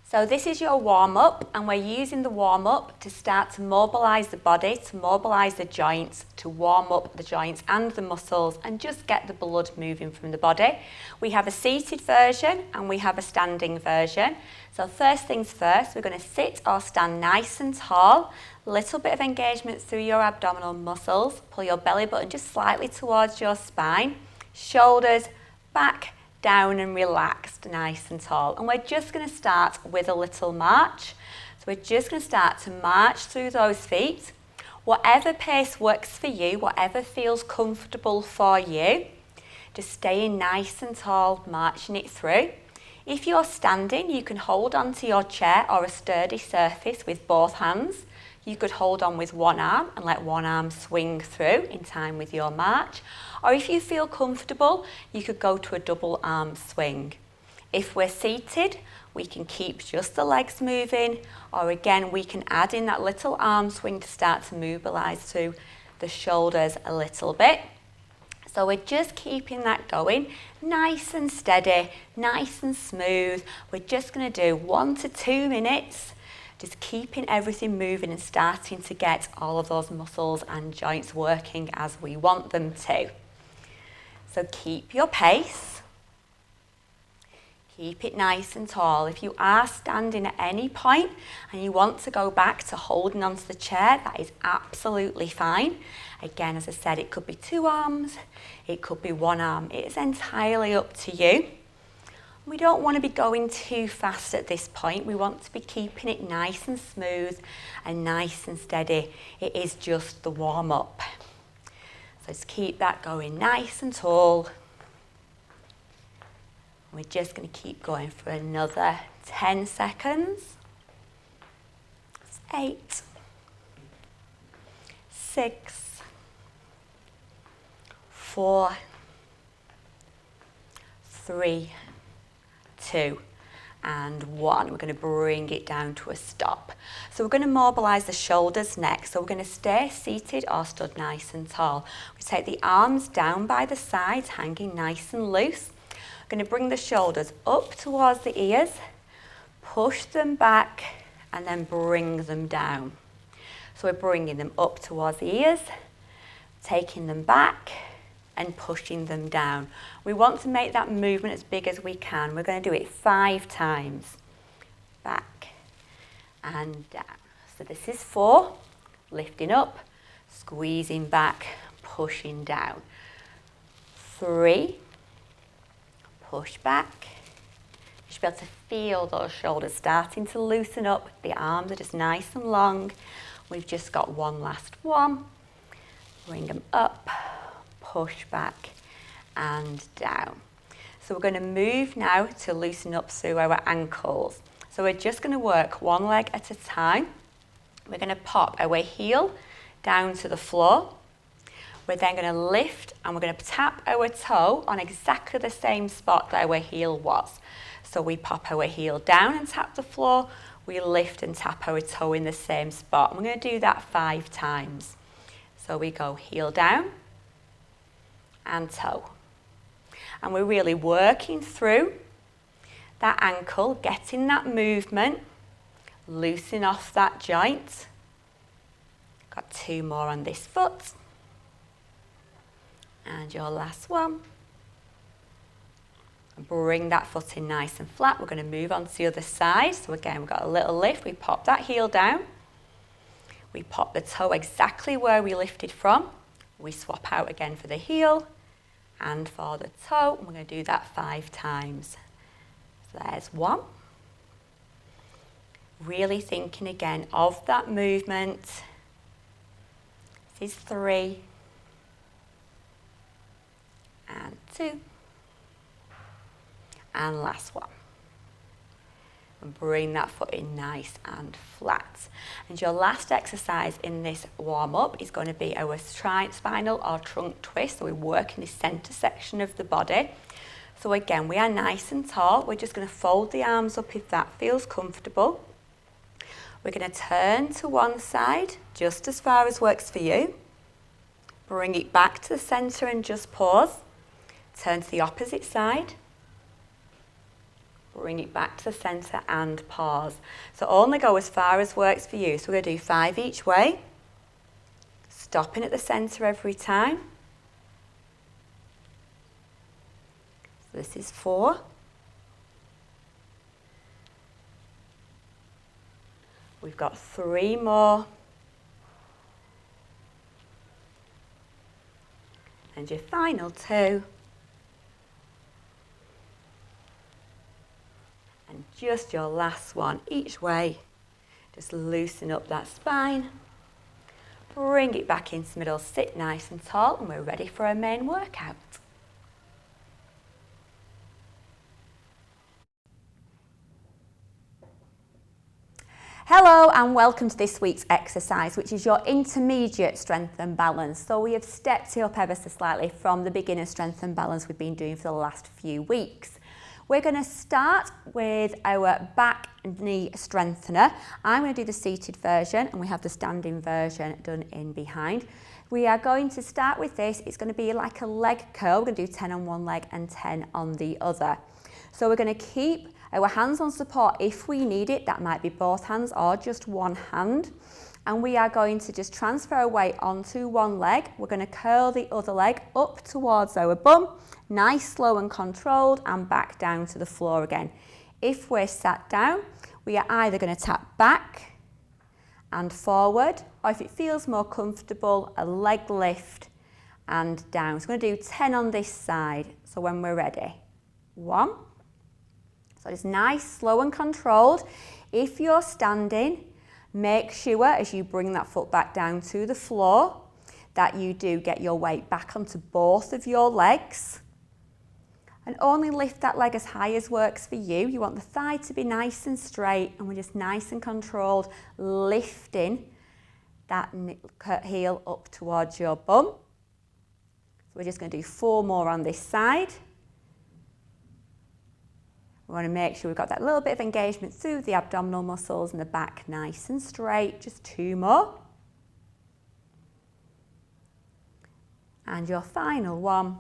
So this is your warm-up, and we're using the warm-up to start to mobilise the body, to mobilise the joints, to warm up the joints and the muscles and just get the blood moving from the body. We have a seated version and we have a standing version. So first things first, we're going to sit or stand nice and tall, a little bit of engagement through your abdominal muscles, pull your belly button just slightly towards your spine, shoulders back, down and relaxed, nice and tall. And we're just going to start with a little march. So we're just going to start to march through those feet. Whatever pace works for you, whatever feels comfortable for you, just staying nice and tall, marching it through. If you're standing, you can hold onto your chair or a sturdy surface with both hands. You could hold on with one arm and let one arm swing through in time with your march. Or if you feel comfortable, you could go to a double arm swing. If we're seated, we can keep just the legs moving, or again, we can add in that little arm swing to start to mobilise through the shoulders a little bit. So we're just keeping that going, nice and steady, nice and smooth. We're just going to do 1 to 2 minutes. Just keeping everything moving and starting to get all of those muscles and joints working as we want them to. So keep your pace. Keep it nice and tall. If you are standing at any point and you want to go back to holding onto the chair, that is absolutely fine. Again, as I said, it could be 2 arms, it could be 1 arm. It is entirely up to you. We don't want to be going too fast at this point. We want to be keeping it nice and smooth and nice and steady. It is just the warm-up. So just keep that going nice and tall. We're just going to keep going for another 10 seconds. 8, 6, 4, 3, 2 and 1. We're going to bring it down to a stop. So we're going to mobilise the shoulders next. So we're going to stay seated or stood nice and tall. We take the arms down by the sides, hanging nice and loose. We're going to bring the shoulders up towards the ears, push them back and then bring them down. So we're bringing them up towards the ears, taking them back and pushing them down. We want to make that movement as big as we can. We're going to do it 5 times. Back and down. So this is 4, lifting up, squeezing back, pushing down. 3, push back. You should be able to feel those shoulders starting to loosen up. The arms are just nice and long. We've just got one last one. Bring them up, push back and down. So we're going to move now to loosen up through our ankles. So we're just going to work one leg at a time. We're going to pop our heel down to the floor. We're then going to lift and we're going to tap our toe on exactly the same spot that our heel was. So we pop our heel down and tap the floor. We lift and tap our toe in the same spot. And we're going to do that 5 times. So we go heel down and toe. And we're really working through that ankle, getting that movement, loosen off that joint. Got 2 more on this foot. And your last one. And bring that foot in nice and flat. We're going to move on to the other side. So again, we've got a little lift. We pop that heel down. We pop the toe exactly where we lifted from. We swap out again for the heel and for the toe. We're going to do that 5 times. So there's 1. Really thinking again of that movement. This is 3. And 2. And last one. And bring that foot in nice and flat. And your last exercise in this warm-up is going to be our spinal or trunk twist. So we're working the centre section of the body. So again, we are nice and tall. We're just going to fold the arms up if that feels comfortable. We're going to turn to one side, just as far as works for you. Bring it back to the centre and just pause. Turn to the opposite side. Bring it back to the centre and pause. So only go as far as works for you. So we're going to do 5 each way. Stopping at the centre every time. So this is 4. We've got 3 more. And your final 2. And just your last one each way. Just loosen up that spine. Bring it back into the middle, sit nice and tall, and we're ready for our main workout. Hello and welcome to this week's exercise, which is your intermediate strength and balance. So we have stepped it up ever so slightly from the beginner strength and balance we've been doing for the last few weeks. We're going to start with our back and knee strengthener. I'm going to do the seated version and we have the standing version done in behind. We are going to start with this. It's going to be like a leg curl. We're going to do 10 on one leg and 10 on the other. So we're going to keep our hands on support if we need it. That might be both hands or just one hand. And we are going to just transfer our weight onto one leg. We're going to curl the other leg up towards our bum. Nice, slow and controlled, and back down to the floor again. If we're sat down, we are either going to tap back and forward, or if it feels more comfortable, a leg lift and down. So we're going to do 10 on this side. So when we're ready, 1. So it's nice, slow and controlled. If you're standing, make sure as you bring that foot back down to the floor that you do get your weight back onto both of your legs. And only lift that leg as high as works for you. You want the thigh to be nice and straight, and we're just nice and controlled, lifting that heel up towards your bum. So we're just going to do 4 more on this side. We want to make sure we've got that little bit of engagement through the abdominal muscles and the back nice and straight. Just 2 more. And your final one.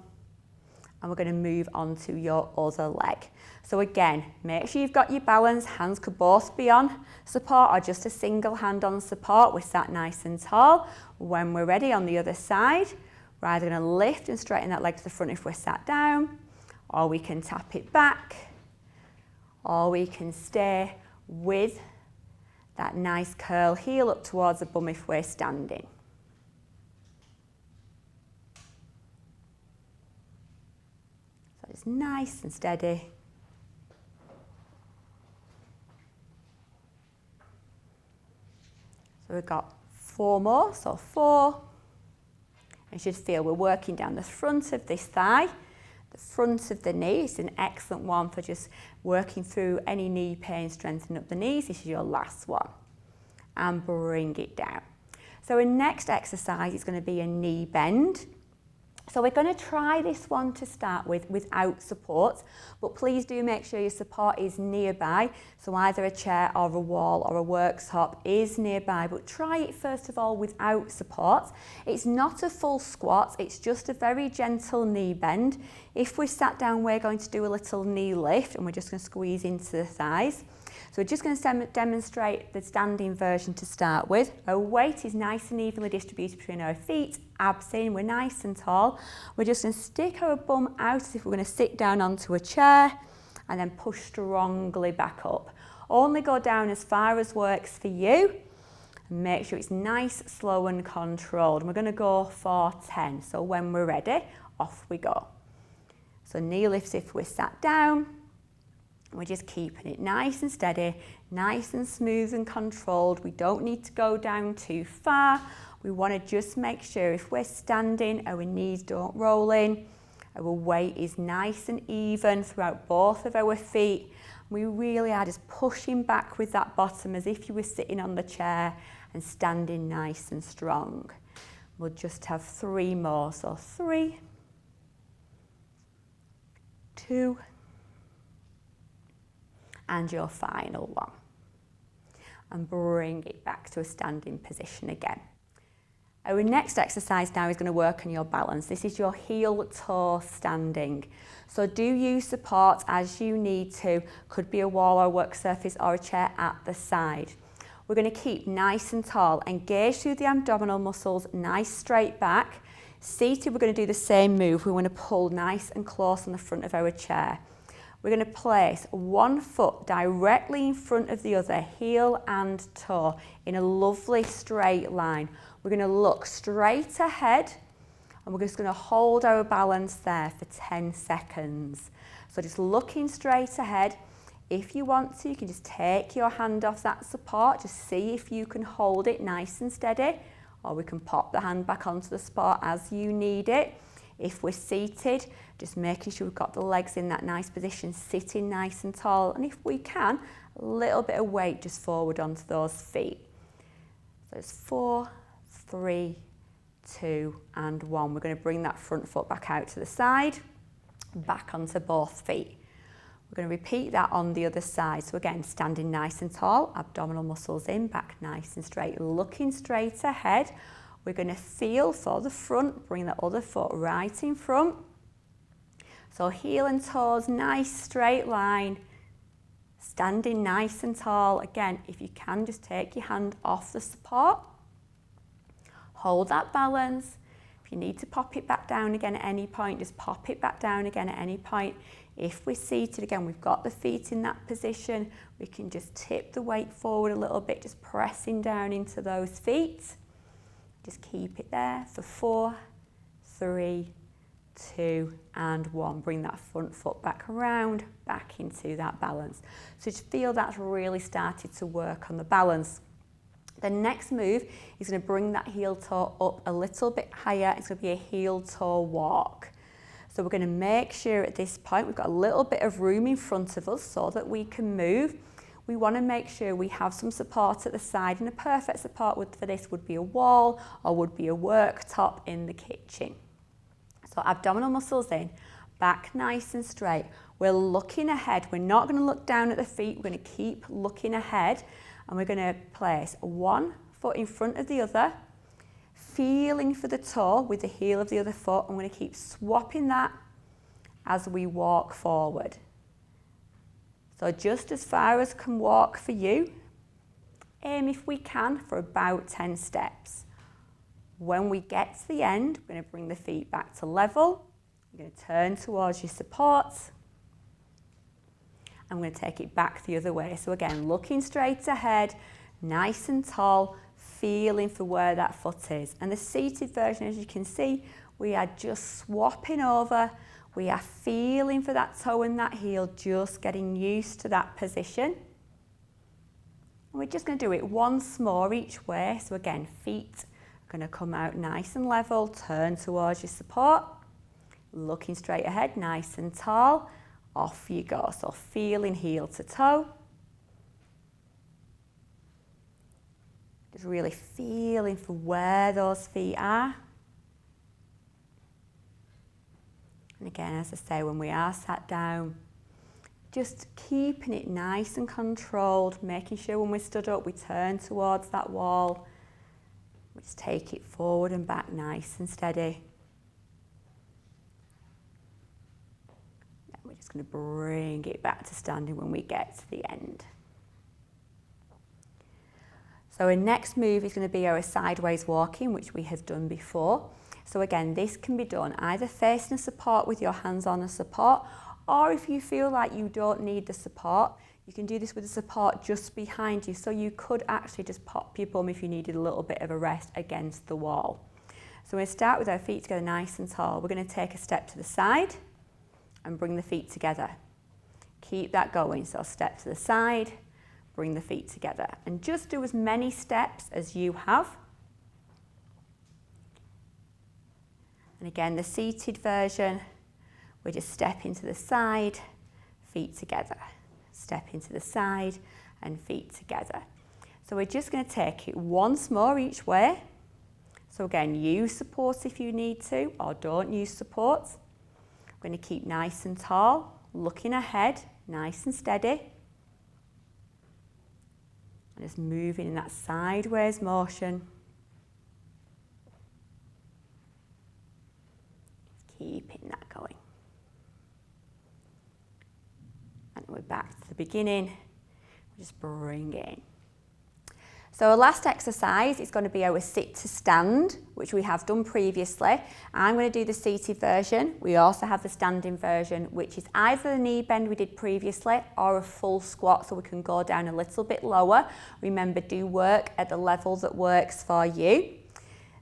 And we're going to move on to your other leg. So again, make sure you've got your balance. Hands could both be on support or just a single hand on support. We're sat nice and tall. When we're ready on the other side, we're either going to lift and straighten that leg to the front if we're sat down, or we can tap it back, or we can stay with that nice curl, heel up towards the bum if we're standing. So it's nice and steady. So we've got 4 more, so 4. You should feel we're working down the front of this thigh, the front of the knee. It's an excellent one for just working through any knee pain, strengthening up the knees. This is your last one. And bring it down. So our next exercise is going to be a knee bend. So we're going to try this one to start with without support, but please do make sure your support is nearby. So either a chair or a wall or a worktop is nearby, but try it first of all without support. It's not a full squat, it's just a very gentle knee bend. If we're sat down, we're going to do a little knee lift and we're just going to squeeze into the thighs. So we're just going to demonstrate the standing version to start with. Our weight is nice and evenly distributed between our feet, abs in, we're nice and tall. We're just going to stick our bum out as if we're going to sit down onto a chair and then push strongly back up. Only go down as far as works for you. And make sure it's nice, slow and controlled. And we're going to go for 10. So when we're ready, off we go. So knee lifts if we're sat down. We're just keeping it nice and steady, nice and smooth and controlled. We don't need to go down too far. We want to just make sure if we're standing, our knees don't roll in. Our weight is nice and even throughout both of our feet. We really are just pushing back with that bottom as if you were sitting on the chair and standing nice and strong. We'll just have 3 more. So 3, 2, and your final one. And bring it back to a standing position again. Our next exercise now is going to work on your balance. This is your heel-toe standing. So do use support as you need to. Could be a wall or a work surface or a chair at the side. We're going to keep nice and tall, engage through the abdominal muscles, nice straight back. Seated, we're going to do the same move. We want to pull nice and close on the front of our chair. We're going to place one foot directly in front of the other, heel and toe, in a lovely straight line. We're going to look straight ahead and we're just going to hold our balance there for 10 seconds. So just looking straight ahead. If you want to, you can just take your hand off that support, just see if you can hold it nice and steady, or we can pop the hand back onto the support as you need it. If we're seated, just making sure we've got the legs in that nice position, sitting nice and tall, and if we can, a little bit of weight just forward onto those feet. So it's 4, 3, 2 and 1. We're going to bring that front foot back out to the side, back onto both feet. We're going to repeat that on the other side. So again, standing nice and tall, abdominal muscles in, back nice and straight, looking straight ahead. We're going to feel for the front, bring the other foot right in front. So heel and toes, nice straight line, standing nice and tall. Again, if you can, just take your hand off the support. Hold that balance. If you need to pop it back down again at any point, just pop it back down again at any point. If we're seated, again, we've got the feet in that position. We can just tip the weight forward a little bit, just pressing down into those feet. Just keep it there for 4, 3, 2 and 1. Bring that front foot back around, back into that balance. So just feel that's really started to work on the balance. The next move is going to bring that heel toe up a little bit higher. It's going to be a heel toe walk. So we're going to make sure at this point we've got a little bit of room in front of us so that we can move. We want to make sure we have some support at the side, and a perfect support for this would be a wall or would be a worktop in the kitchen. So abdominal muscles in, back nice and straight. We're looking ahead. We're not going to look down at the feet. We're going to keep looking ahead, and we're going to place one foot in front of the other, feeling for the toe with the heel of the other foot. I'm going to keep swapping that as we walk forward. So just as far as can walk for you. Aim, if we can, for about 10 steps. When we get to the end, we're going to bring the feet back to level. You're going to turn towards your supports. I'm going to take it back the other way. So again, looking straight ahead, nice and tall, feeling for where that foot is. And the seated version, as you can see, we are just swapping over. We are feeling for that toe and that heel, just getting used to that position. And we're just going to do it once more each way. So again, feet are going to come out nice and level, turn towards your support, looking straight ahead, nice and tall. Off you go. So feeling heel to toe. Just really feeling for where those feet are. And again, as I say, when we are sat down, just keeping it nice and controlled, making sure when we're stood up, we turn towards that wall. We just take it forward and back nice and steady. Then we're just going to bring it back to standing when we get to the end. So our next move is going to be our sideways walking, which we have done before. So again, this can be done either facing a support with your hands on a support, or if you feel like you don't need the support, you can do this with the support just behind you. So you could actually just pop your bum if you needed a little bit of a rest against the wall. So we're going to start with our feet together nice and tall. We're going to take a step to the side and bring the feet together. Keep that going. So step to the side, bring the feet together, and just do as many steps as you have. And again, the seated version, we just step into the side, feet together. Step into the side and feet together. So we're just going to take it once more each way. So again, use support if you need to, or don't use support. We're going to keep nice and tall, looking ahead, nice and steady. And just moving in that sideways motion. beginning, just bring it in. So our last exercise is going to be our sit to stand, which we have done previously. I'm going to do the seated version. We also have the standing version, which is either the knee bend we did previously or a full squat, so we can go down a little bit lower. Remember, do work at the level that works for you.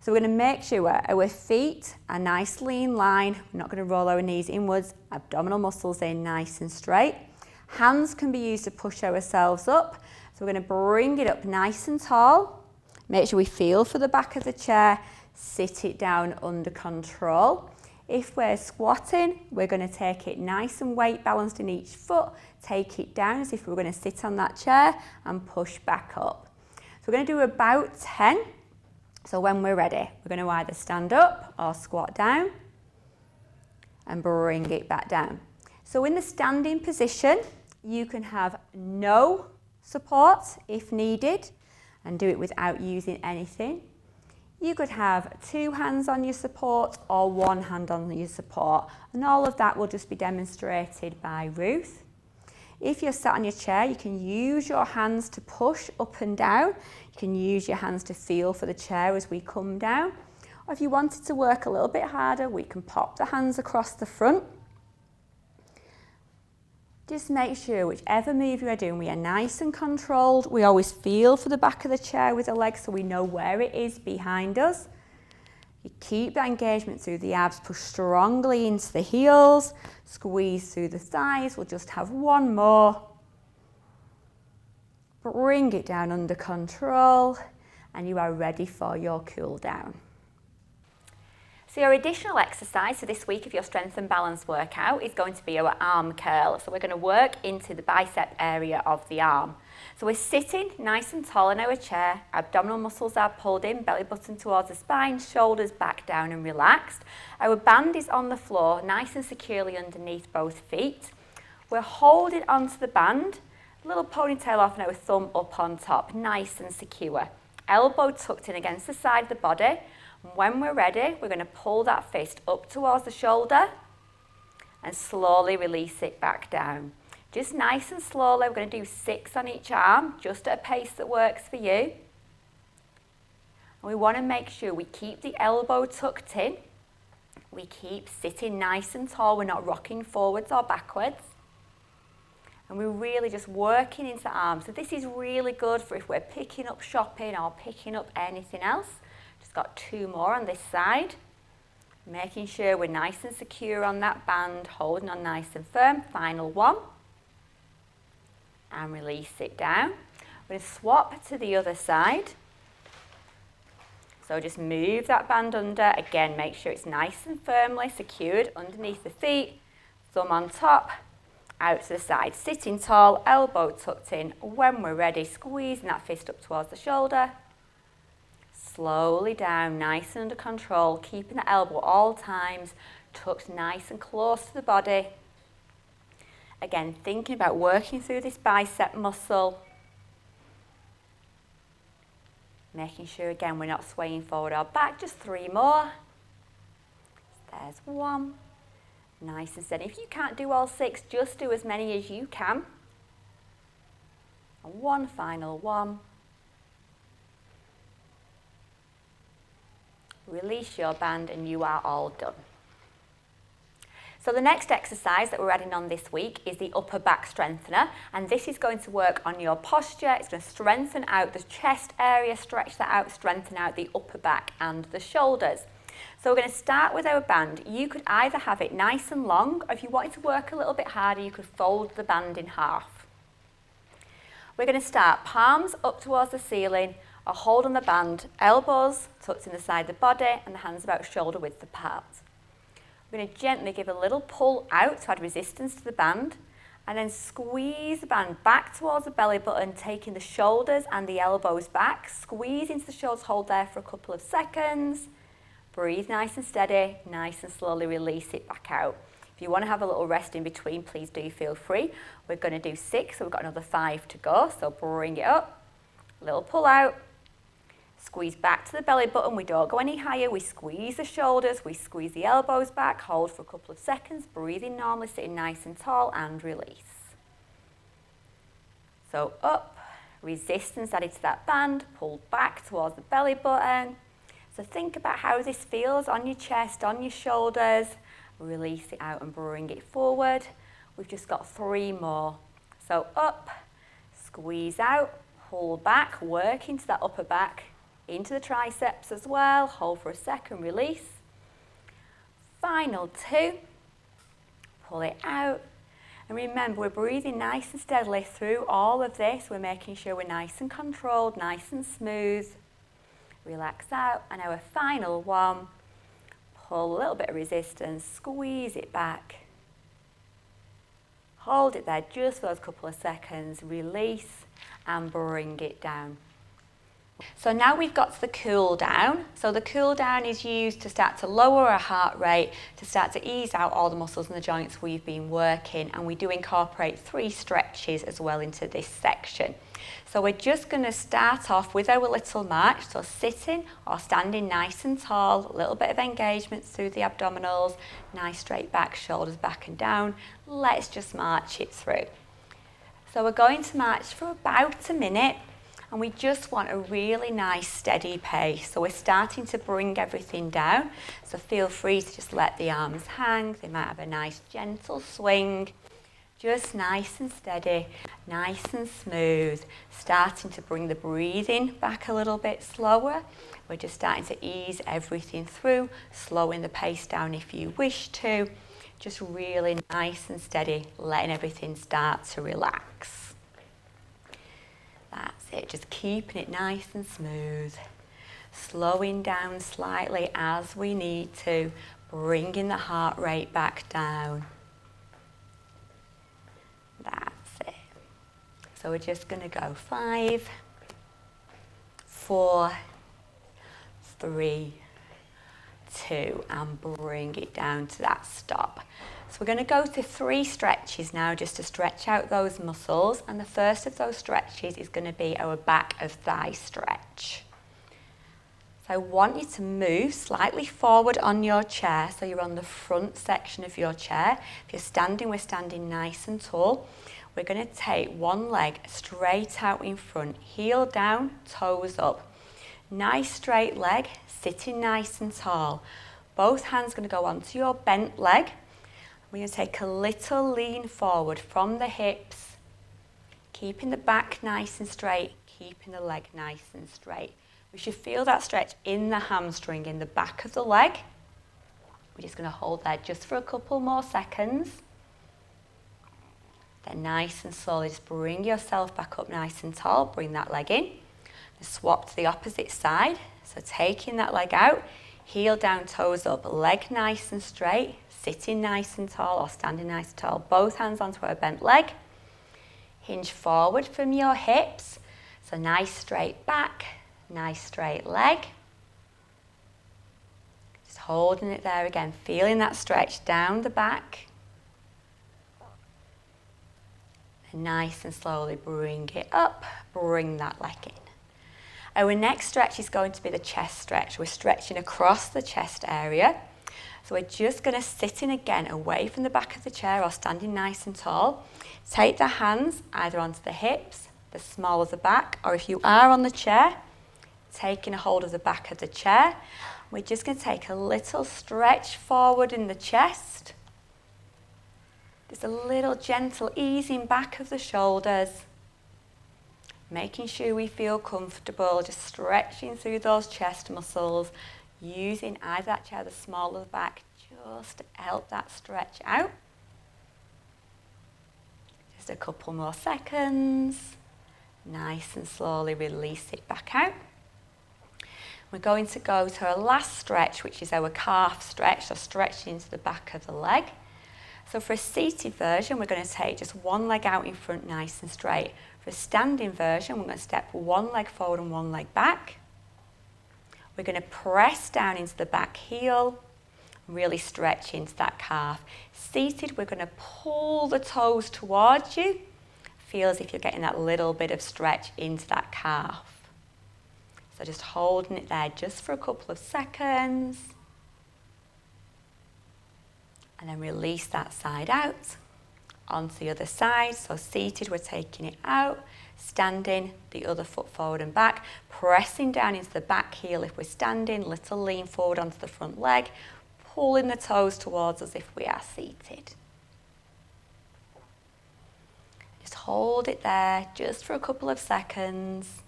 So we're going to make sure our feet are nicely in line. We're not going to roll our knees inwards, abdominal muscles in nice and straight. Hands can be used to push ourselves up. So we're going to bring it up nice and tall. Make sure we feel for the back of the chair. Sit it down under control. If we're squatting, we're going to take it nice and weight balanced in each foot. Take it down as if we were going to sit on that chair and push back up. So we're going to do about 10. So when we're ready, we're going to either stand up or squat down and bring it back down. So in the standing position, you can have no support if needed and do it without using anything. You could have 2 hands on your support or 1 hand on your support, and all of that will just be demonstrated by Ruth. If you're sat on your chair, you can use your hands to push up and down. You can use your hands to feel for the chair as we come down. Or if you wanted to work a little bit harder, we can pop the hands across the front. Just make sure whichever move you are doing, we are nice and controlled. We always feel for the back of the chair with the legs so we know where it is behind us. You keep that engagement through the abs, push strongly into the heels, squeeze through the thighs. We'll just have one more. Bring it down under control, and you are ready for your cool down. So your additional exercise for this week of your strength and balance workout is going to be our arm curl. So we're going to work into the bicep area of the arm. So we're sitting nice and tall in our chair, abdominal muscles are pulled in, belly button towards the spine, shoulders back down and relaxed. Our band is on the floor, nice and securely underneath both feet. We're holding onto the band, little ponytail off and our thumb up on top, nice and secure. Elbow tucked in against the side of the body. When we're ready, we're going to pull that fist up towards the shoulder and slowly release it back down. Just nice and slowly, we're going to do 6 on each arm, just at a pace that works for you. And we want to make sure we keep the elbow tucked in. We keep sitting nice and tall, we're not rocking forwards or backwards. And we're really just working into the arms. So this is really good for if we're picking up shopping or picking up anything else. Just got 2 more on this side. Making sure we're nice and secure on that band, holding on nice and firm. Final one. And release it down. We're going to swap to the other side. So just move that band under. Again, make sure it's nice and firmly secured underneath the feet. Thumb on top, out to the side. Sitting tall, elbow tucked in. When we're ready, squeezing that fist up towards the shoulder. Slowly down, nice and under control, keeping the elbow all times tucked nice and close to the body. Again, thinking about working through this bicep muscle. Making sure, again, we're not swaying forward or back. Just 3 more. There's 1. Nice and steady. If you can't do all 6, just do as many as you can. And 1 final one. Release your band and you are all done. So the next exercise that we're adding on this week is the upper back strengthener, and this is going to work on your posture. It's going to strengthen out the chest area, stretch that out, strengthen out the upper back and the shoulders. So we're going to start with our band. You could either have it nice and long, or if you wanted to work a little bit harder, you could fold the band in half. We're going to start palms up towards the ceiling, or hold on the band, elbows tucked in the side of the body and the hands about shoulder width apart. We're going to gently give a little pull out to add resistance to the band, and then squeeze the band back towards the belly button, taking the shoulders and the elbows back. Squeeze into the shoulders, hold there for a couple of seconds. Breathe nice and steady, nice and slowly release it back out. If you want to have a little rest in between, please do feel free. We're going to do 6, so we've got another 5 to go, so bring it up, little pull out. Squeeze back to the belly button, we don't go any higher, we squeeze the shoulders, we squeeze the elbows back, hold for a couple of seconds, breathing normally, sitting nice and tall, and release. So up, resistance added to that band, pulled back towards the belly button. So think about how this feels on your chest, on your shoulders. Release it out and bring it forward. We've just got 3 more. So up, squeeze out, pull back, work into that upper back, into the triceps as well. Hold for a second, release. Final 2, pull it out. And remember, we're breathing nice and steadily through all of this. We're making sure we're nice and controlled, nice and smooth. Relax out. And our final 1, pull a little bit of resistance, squeeze it back. Hold it there just for those couple of seconds, release and bring it down. So now we've got to the cool down. So the cool down is used to start to lower our heart rate, to start to ease out all the muscles and the joints we've been working, and we do incorporate 3 stretches as well into this section. So we're just going to start off with our little march, so sitting or standing nice and tall, a little bit of engagement through the abdominals, nice straight back, shoulders back and down. Let's just march it through. So we're going to march for about a minute. And we just want a really nice steady pace. So we're starting to bring everything down. So feel free to just let the arms hang. They might have a nice gentle swing. Just nice and steady, nice and smooth. Starting to bring the breathing back a little bit slower. We're just starting to ease everything through, slowing the pace down if you wish to. Just really nice and steady, letting everything start to relax. That's it, just keeping it nice and smooth. Slowing down slightly as we need to, bringing the heart rate back down. That's it. So we're just going to go 5, 4, 3, 2, and bring it down to that stop. So we're going to go to 3 stretches now just to stretch out those muscles, and the first of those stretches is going to be our back of thigh stretch. So I want you to move slightly forward on your chair, so you're on the front section of your chair. If you're standing, we're standing nice and tall. We're going to take one leg straight out in front, heel down, toes up. Nice straight leg, sitting nice and tall. Both hands going to go onto your bent leg. We're going to take a little lean forward from the hips, keeping the back nice and straight, keeping the leg nice and straight. We should feel that stretch in the hamstring, in the back of the leg. We're just going to hold there just for a couple more seconds. Then nice and slowly just bring yourself back up nice and tall, bring that leg in. Then swap to the opposite side. So taking that leg out, heel down, toes up, leg nice and straight. Sitting nice and tall or standing nice and tall. Both hands onto our bent leg. Hinge forward from your hips. So nice straight back, nice straight leg. Just holding it there again, feeling that stretch down the back. And nice and slowly bring it up, bring that leg in. Our next stretch is going to be the chest stretch. We're stretching across the chest area. So we're just going to sit in again away from the back of the chair or standing nice and tall. Take the hands either onto the hips, the small of the back, or if you are on the chair, taking a hold of the back of the chair. We're just going to take a little stretch forward in the chest. Just a little gentle easing back of the shoulders. Making sure we feel comfortable, just stretching through those chest muscles. Using either that chair, the small of the back, just to help that stretch out. Just a couple more seconds. Nice and slowly release it back out. We're going to go to our last stretch, which is our calf stretch, so stretching into the back of the leg. So for a seated version, we're going to take just one leg out in front nice and straight. For a standing version, we're going to step one leg forward and one leg back. We're going to press down into the back heel, really stretch into that calf. Seated, we're going to pull the toes towards you. Feel as if you're getting that little bit of stretch into that calf. So just holding it there just for a couple of seconds. And then release that side out. Onto the other side. So seated, we're taking it out. Standing, the other foot forward and back, pressing down into the back heel if we're standing, little lean forward onto the front leg, pulling the toes towards us if we are seated. Just hold it there just for a couple of seconds.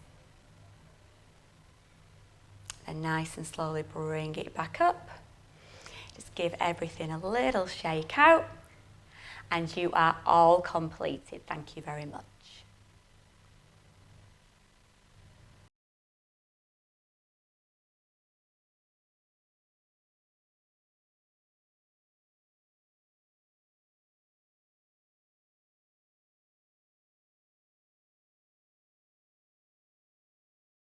And nice and slowly bring it back up. Just give everything a little shake out. And you are all completed. Thank you very much.